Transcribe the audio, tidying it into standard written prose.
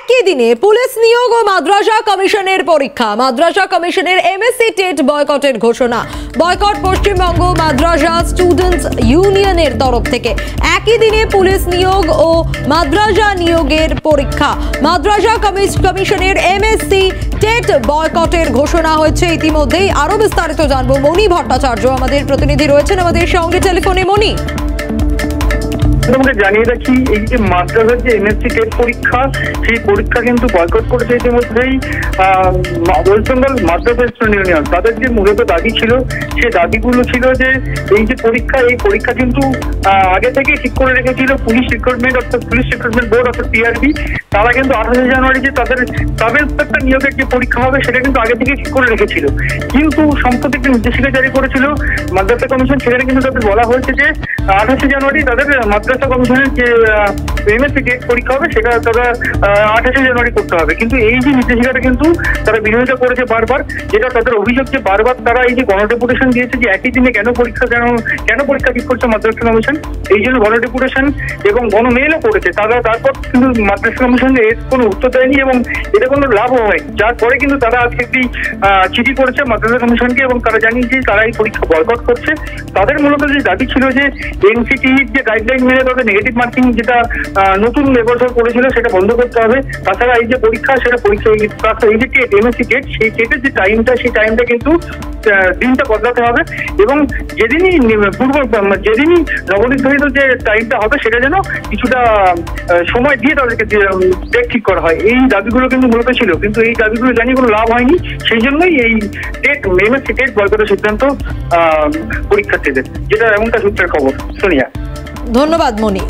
একই দিনে পুলিশ নিয়োগ ও মাদ্রাসা কমিশনের পরীক্ষা, মাদ্রাসা কমিশনের এমএসসি টেট বয়কটের ঘোষণা। বয়কট পশ্চিমবঙ্গ মাদ্রাসা স্টুডেন্টস ইউনিয়নের তরফ থেকে। একই দিনে পুলিশ নিয়োগ ও মাদ্রাসা নিয়োগের পরীক্ষা, মাদ্রাসা কমিশনের এমএসসি টেট বয়কটের ঘোষণা হয়েছে ইতিমধ্যেই। আরো বিস্তারিত জানবো, মণি ভট্টাচার্য আমাদের প্রতিনিধি রয়েছেন আমাদের সঙ্গে টেলিফোনে। মণি, তোমাকে জানিয়ে রাখি, এই যে মাদ্রাসার যে এমএসসি টেট পরীক্ষা, সেই পরীক্ষা কিন্তু বয়কট করেছে ইতিমধ্যেই ওয়েস্ট বেঙ্গল মাদ্রাসা স্টুডেন্ট ইউনিয়ন। তাদের যে মূলত দাবি ছিল, সে দাবিগুলো ছিল যে এই যে পরীক্ষা, এই পরীক্ষা কিন্তু আগে থেকে ঠিক করে রেখেছিল পুলিশ রিক্রুটমেন্ট অর্থাৎ পুলিশ রিক্রুটমেন্ট বোর্ড অর্থাৎ পিআরবি। তারা কিন্তু 28 জানুয়ারি যে তাদের সাব ইন্সপেক্টর নিয়োগের যে পরীক্ষা হবে, সেটা কিন্তু আগে থেকে ঠিক করে রেখেছিল। কিন্তু সম্প্রতি একটি নির্দেশিকা জারি করেছিল মাদ্রাসা কমিশন, সেখানে কিন্তু তাদের বলা হয়েছে যে 28 জানুয়ারি তাদের মাদ্রাসা কমিশনের যে এমএসসি টেট পরীক্ষা হবে, সেটা তারা 28 জানুয়ারি করতে হবে। কিন্তু এই যে নির্দেশিকাটা কিন্তু তারা বিরোধিতা করেছে বারবার, যেটা তাদের অভিযোগ যে বারবার তারা এই যে গণডেপুটেশন দিয়েছে যে একই দিনে কেন পরীক্ষা ঠিক করছে মাদ্রাসা কমিশন, এই জন্য গণডেপুটেশন এবং গণমেলও করেছে তারা। তারপর কিন্তু মাদ্রাসা কমিশন এর কোনো উত্তর দেয়নি এবং এতে কোনো লাভও হয়নি, যার পরে কিন্তু তারা আজকে একটি চিঠি করেছে মাদ্রাসা কমিশনকে এবং তারা জানিয়েছে তারা এই পরীক্ষা বয়কট করছে। তাদের মূলত যে দাবি ছিল যে এনসিটির যে গাইডলাইন মেনে তাদের নেগেটিভ মার্কিং যেটা নতুন এবছর করেছিল, সেটা বন্ধ করতে হবে। তাছাড়া এই যে পরীক্ষা, সেটা পরীক্ষা এই যে টেট এমএসসি টেট, সেই টেটের যে টাইমটা, সেই টাইমটা কিন্তু দিনটা বদলাতে হবে এবং যেদিনই নবনির্ধারিত যে টাইমটা হবে, সেটা যেন কিছুটা সময় দিয়ে তাদেরকে ডেট ঠিক করা হয়। এই দাবিগুলো কিন্তু মূলত ছিল, কিন্তু এই দাবিগুলো জানি কোনো লাভ হয়নি। সেই জন্যই এই টেট এমএসসি টেট বয়কটের সিদ্ধান্ত পরীক্ষার্থীদের, যেটা এমনটা সূত্রের খবর। সোনিয়া, ধন্যবাদ মণি।